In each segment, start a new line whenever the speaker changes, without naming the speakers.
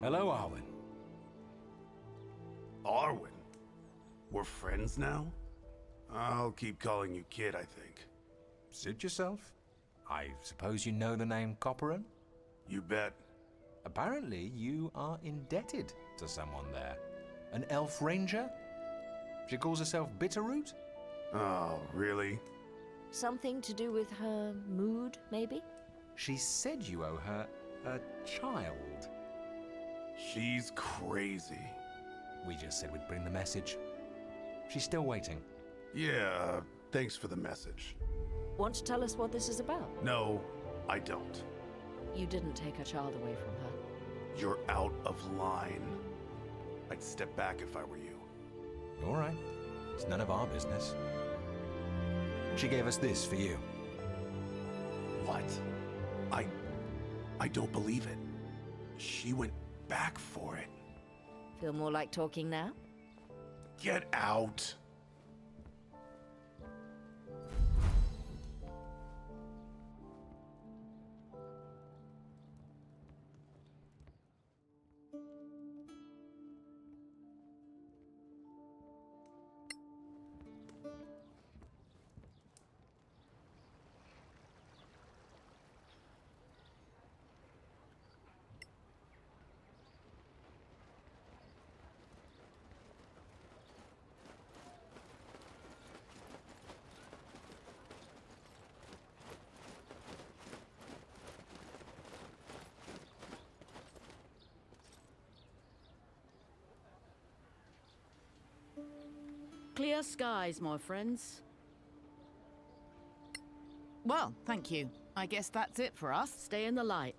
Hello, Arwen.
Arwen? We're friends now? I'll keep calling you Kid, I think.
Suit yourself. I suppose you know the name Copperan?
You bet.
Apparently, you are indebted to someone there. An elf ranger? She calls herself Bitterroot?
Oh, really?
Something to do with her mood, maybe?
She said you owe her a child.
She's crazy.
We just said we'd bring the message. She's still waiting.
Yeah, thanks for the message.
Want to tell us what this is about?
No, I don't.
You didn't take her child away from her.
You're out of line. I'd step back if I were you.
All right. It's none of our business. She gave us this for you.
What? I don't believe it. She went back for it.
Feel more like talking now?
Get out!
Clear skies, my friends.
Well, thank you. I guess that's it for us.
Stay in the light.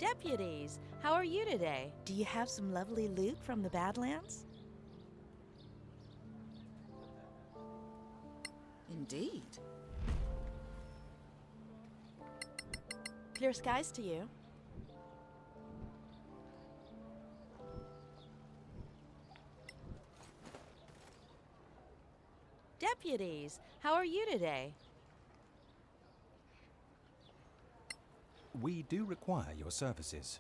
Deputies, how are you today? Do you have some lovely loot from the Badlands?
Indeed.
Clear skies to you. Deputies, how are you today?
We do require your services.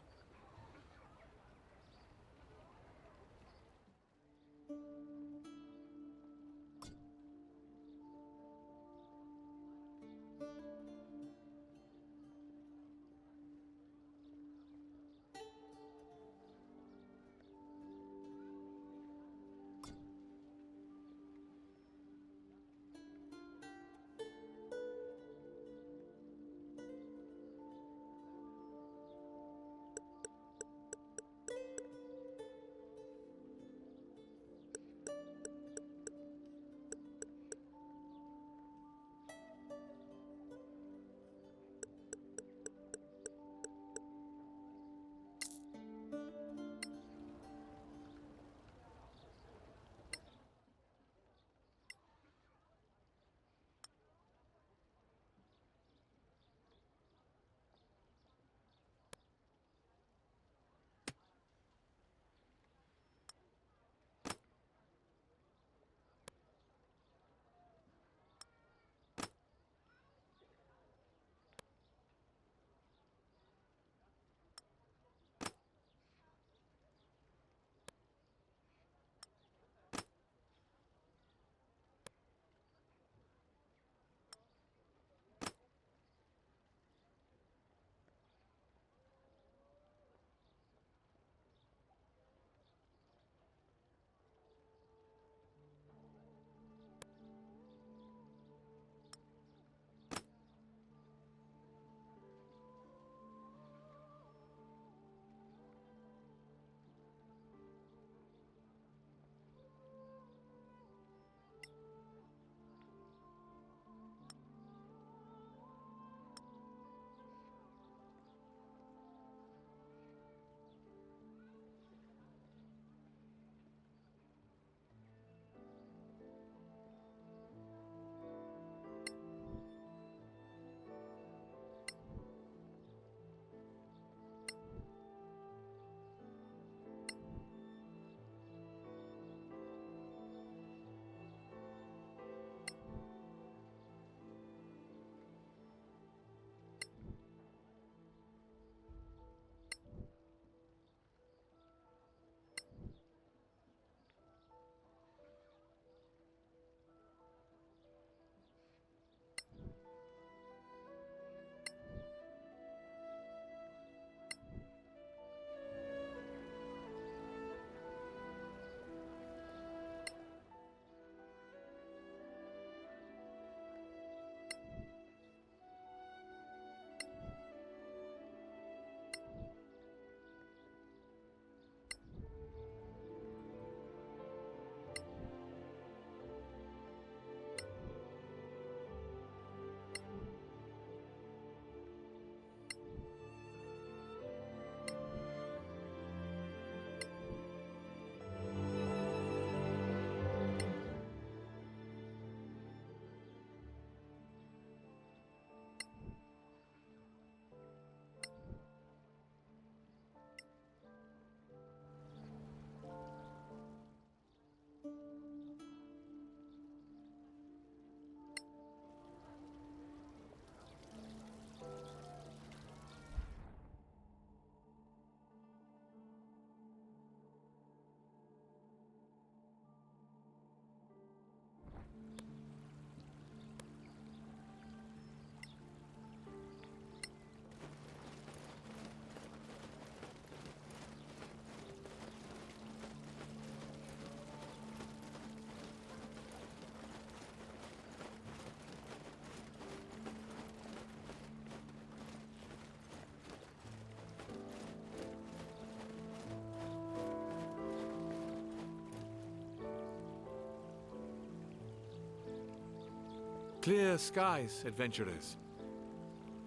Clear skies, adventurers.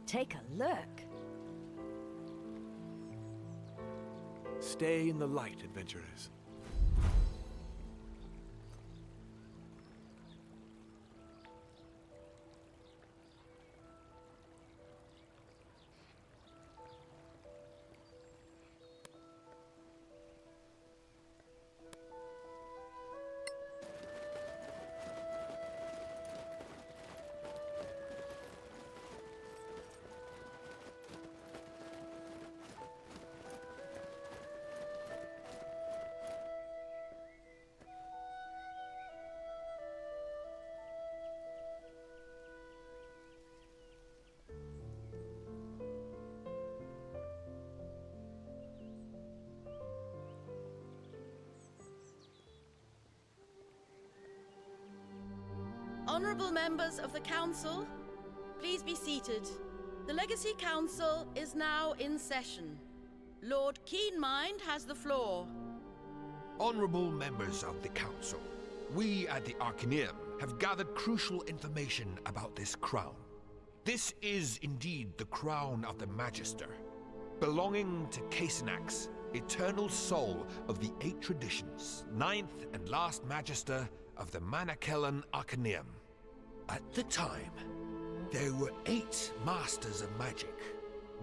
Take a look.
Stay in the light, adventurers.
Honorable members of the Council, please be seated. The Legacy Council is now in session. Lord Keenmind has the floor.
Honorable members of the Council, we at the Arcaneum have gathered crucial information about this crown. This is indeed the crown of the Magister, belonging to Casenax, eternal soul of the 8 traditions, 9th and last Magister of the Manakellan Arcaneum. At the time, there were 8 Masters of Magic,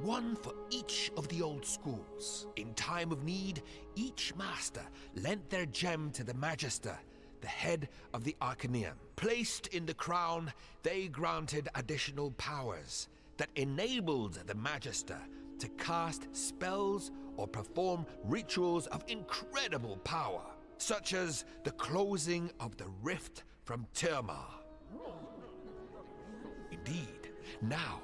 one for each of the old schools. In time of need, each Master lent their gem to the Magister, the head of the Arcaneum. Placed in the crown, they granted additional powers that enabled the Magister to cast spells or perform rituals of incredible power, such as the closing of the rift from Tirmar. Indeed, now,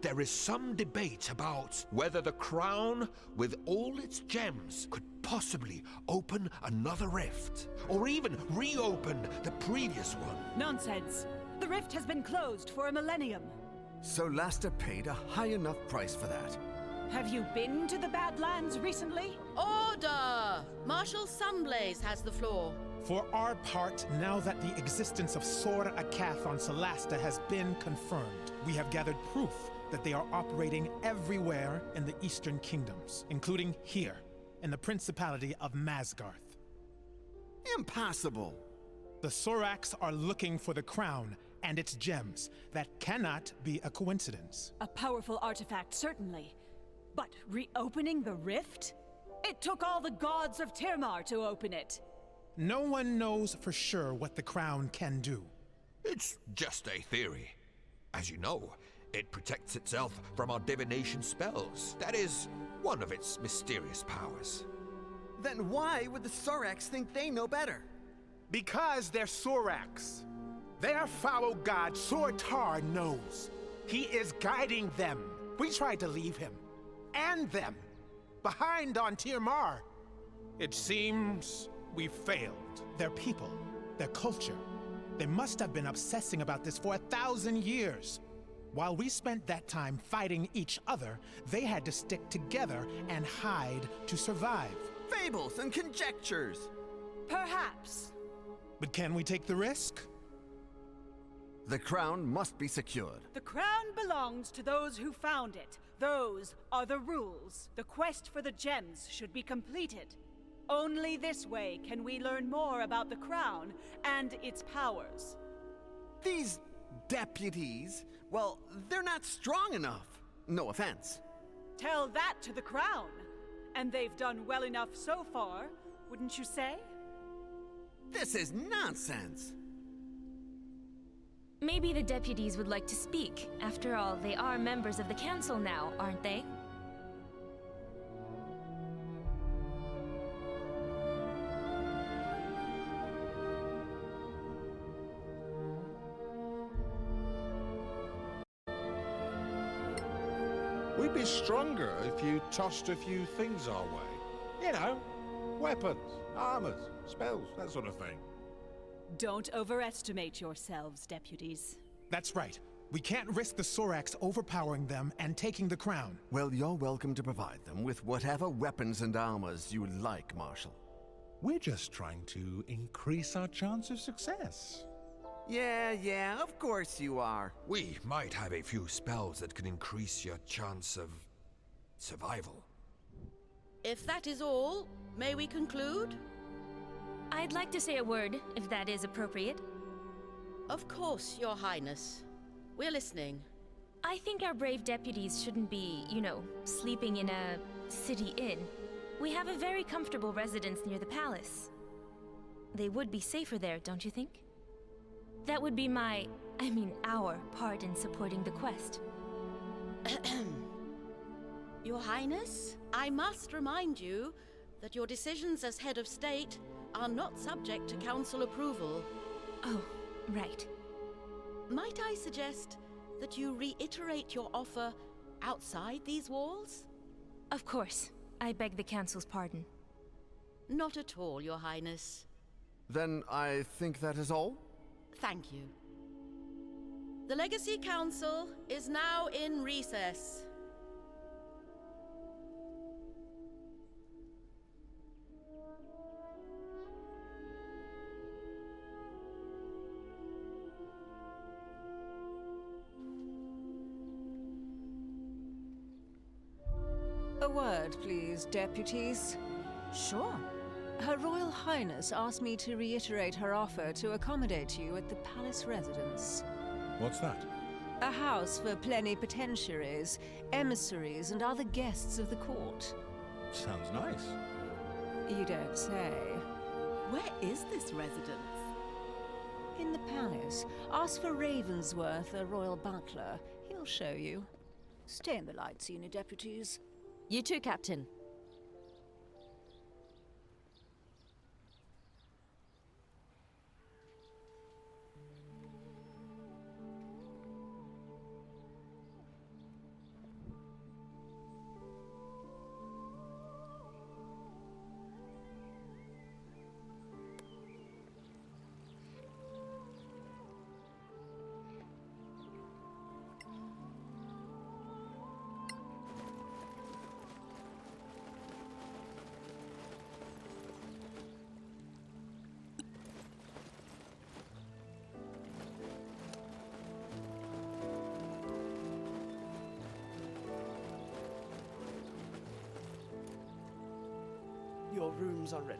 there is some debate about whether the crown, with all its gems, could possibly open another rift, or even reopen the previous one.
Nonsense! The rift has been closed for a millennium.
Solasta paid a high enough price for that.
Have you been to the Badlands recently?
Order! Marshal Sunblaze has the floor.
For our part, now that the existence of Sor Akath on Solasta has been confirmed, we have gathered proof that they are operating everywhere in the Eastern Kingdoms, including here, in the Principality of Masgarth.
Impossible!
The Sorax are looking for the crown and its gems. That cannot be a coincidence.
A powerful artifact, certainly. But reopening the rift? It took all the gods of Tirmar to open it.
No one knows for sure what the crown can do.
It's just a theory. As you know, it protects itself from our divination spells. That is one of its mysterious powers.
Then why would the Sorax think they know better?
Because they're Sorax. Their foul god, Sortar, knows. He is guiding them. We tried to leave him, and them, behind on Tirmar. It seems we failed. Their people, their culture, they must have been obsessing about this for 1,000 years. While we spent that time fighting each other, they had to stick together and hide to survive.
Fables and conjectures!
Perhaps.
But can we take the risk?
The crown must be secured.
The crown belongs to those who found it. Those are the rules. The quest for the gems should be completed. Only this way can we learn more about the crown and its powers.
These deputies, well, they're not strong enough. No offense.
Tell that to the crown. And they've done well enough so far, wouldn't you say?
This is nonsense.
Maybe the deputies would like to speak. After all, they are members of the council now, aren't they?
We'd be stronger if you tossed a few things our way. You know, weapons, armors, spells, that sort of thing.
Don't overestimate yourselves, deputies.
That's right. We can't risk the Sorax overpowering them and taking the crown.
Well, you're welcome to provide them with whatever weapons and armors you like, Marshal.
We're just trying to increase our chance of success.
Yeah, of course you are.
We might have a few spells that can increase your chance of survival.
If that is all, may we conclude?
I'd like to say a word, if that is appropriate.
Of course, Your Highness. We're listening.
I think our brave deputies shouldn't be, sleeping in a city inn. We have a very comfortable residence near the palace. They would be safer there, don't you think? That would be our part in supporting the quest.
Your Highness, I must remind you that your decisions as head of state are not subject to council approval.
Oh, right.
Might I suggest that you reiterate your offer outside these walls?
Of course. I beg the council's pardon.
Not at all, Your Highness.
Then I think that is all?
Thank you. The Legacy Council is now in recess.
A word, please, deputies.
Sure.
Her Royal Highness asked me to reiterate her offer to accommodate you at the palace residence.
What's that?
A house for plenipotentiaries, emissaries, and other guests of the court.
Sounds nice.
You don't say.
Where is this residence?
In the palace. Ask for Ravensworth, a royal butler. He'll show you. Stay in the light, senior deputies.
You too, Captain.
Your rooms are ready.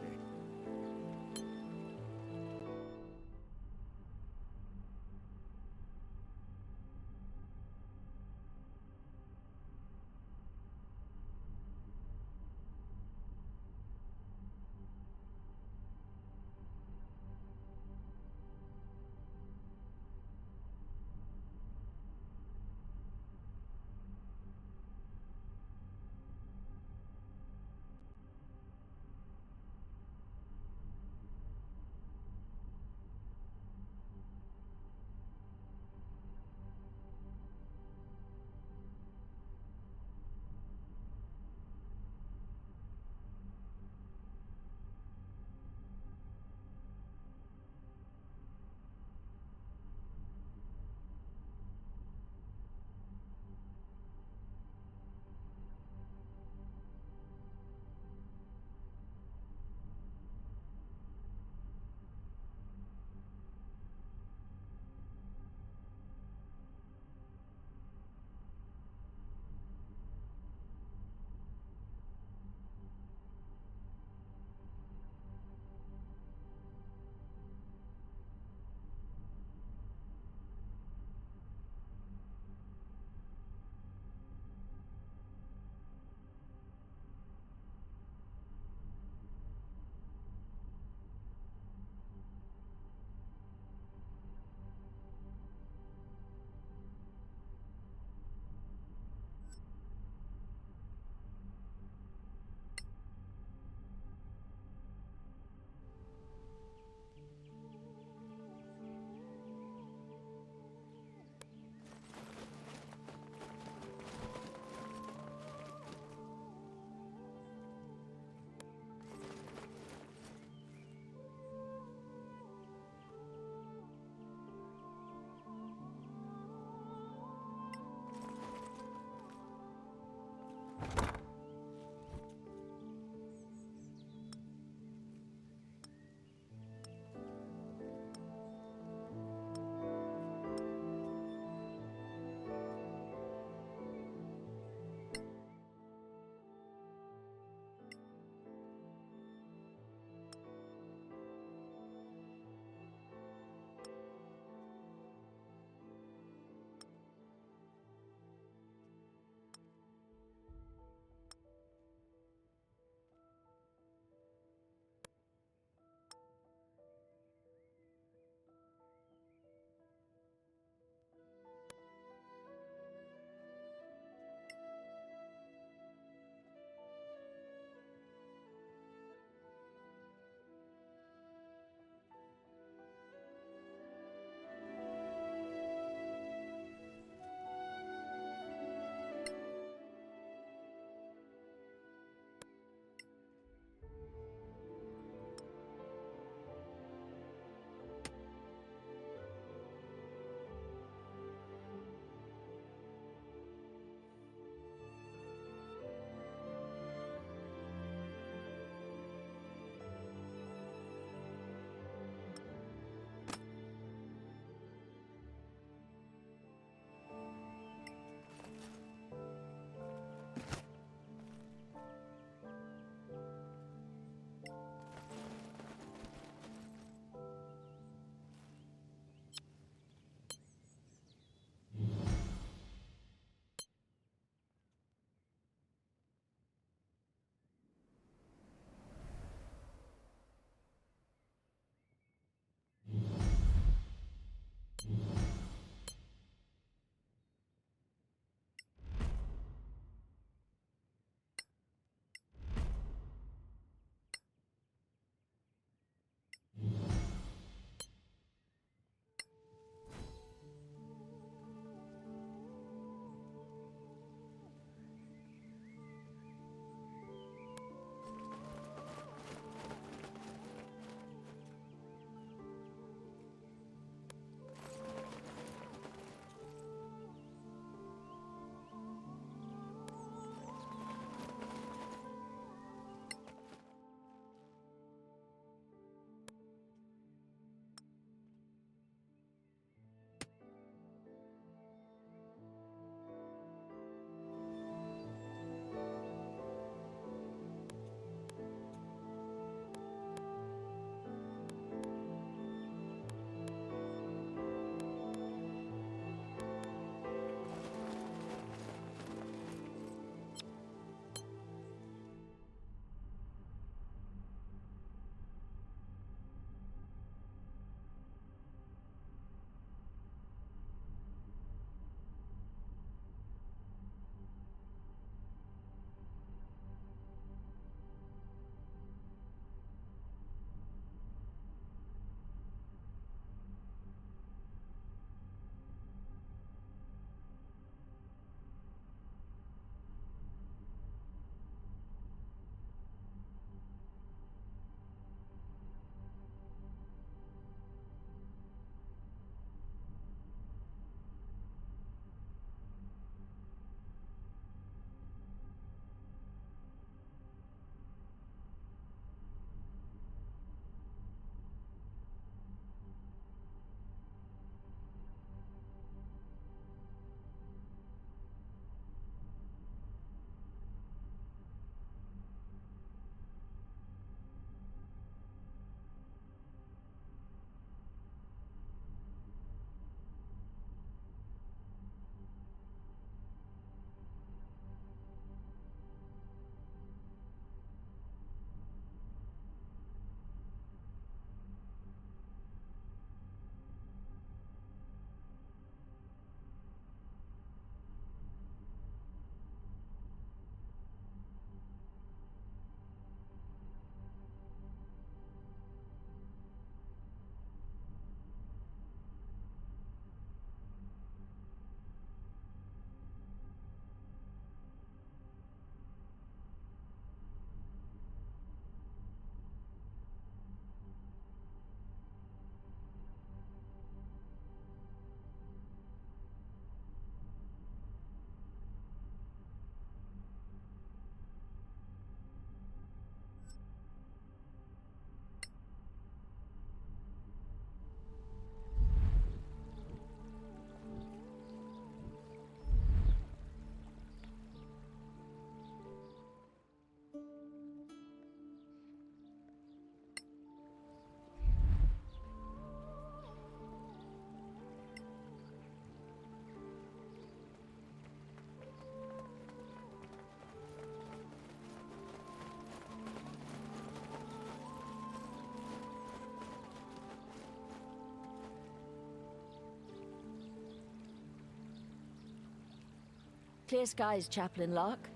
Clear skies, Chaplain Locke.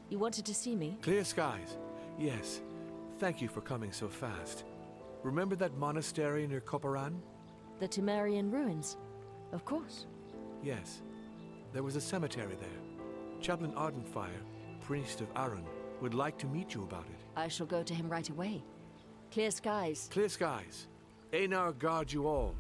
You wanted to see me?
Clear skies. Yes. Thank you for coming so fast. Remember that monastery near Koparan?
The Temerian ruins. Of course.
Yes. There was a cemetery there. Chaplain Ardenfire, priest of Aaron, would like to meet you about it.
I shall go to him right away. Clear skies.
Clear skies. Einar guard you all.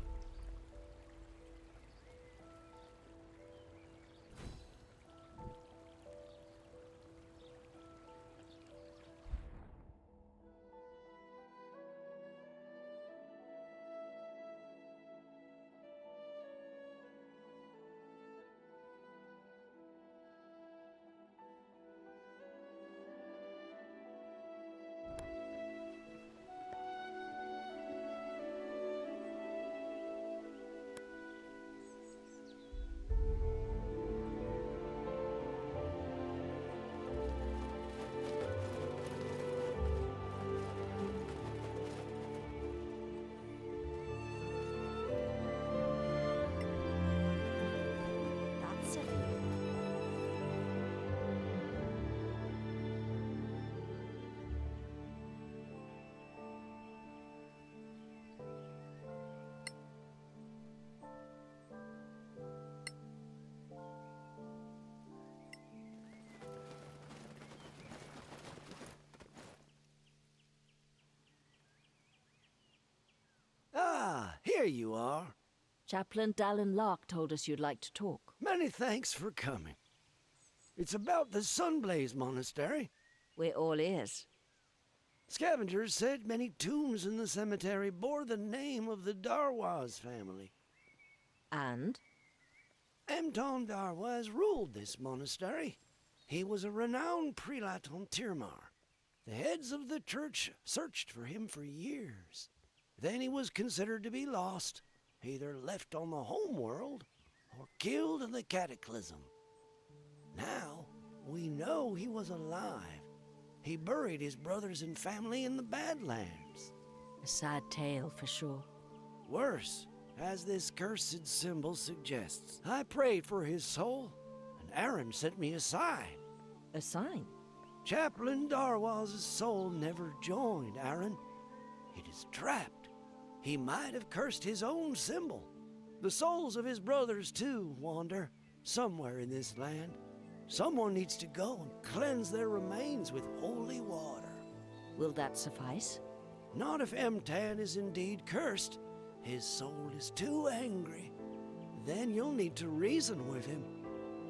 here you are.
Chaplain Dallin Lark told us you'd like to talk.
Many thanks for coming. It's about the Sunblaze Monastery.
We're all ears.
Scavengers said many tombs in the cemetery bore the name of the Darwaz family.
And?
Amton Darwaz ruled this monastery. He was a renowned prelate on Tirmar. The heads of the church searched for him for years. Then he was considered to be lost, either left on the homeworld or killed in the cataclysm. Now, we know he was alive. He buried his brothers and family in the Badlands.
A sad tale, for sure.
Worse, as this cursed symbol suggests. I prayed for his soul, and Aaron sent me a sign.
A sign?
Chaplain Darwaz's soul never joined Aaron. It is trapped. He might have cursed his own symbol. The souls of his brothers, too, wander somewhere in this land. Someone needs to go and cleanse their remains with holy water.
Will that suffice?
Not if Emtan is indeed cursed. His soul is too angry. Then you'll need to reason with him.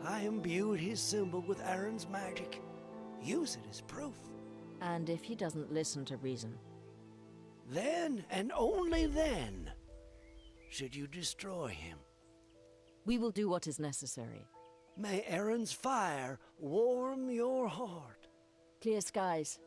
I imbued his symbol with Aaron's magic. Use it as proof.
And if he doesn't listen to reason?
Then, and only then, should you destroy him.
We will do what is necessary.
May Aaron's fire warm your heart.
Clear skies.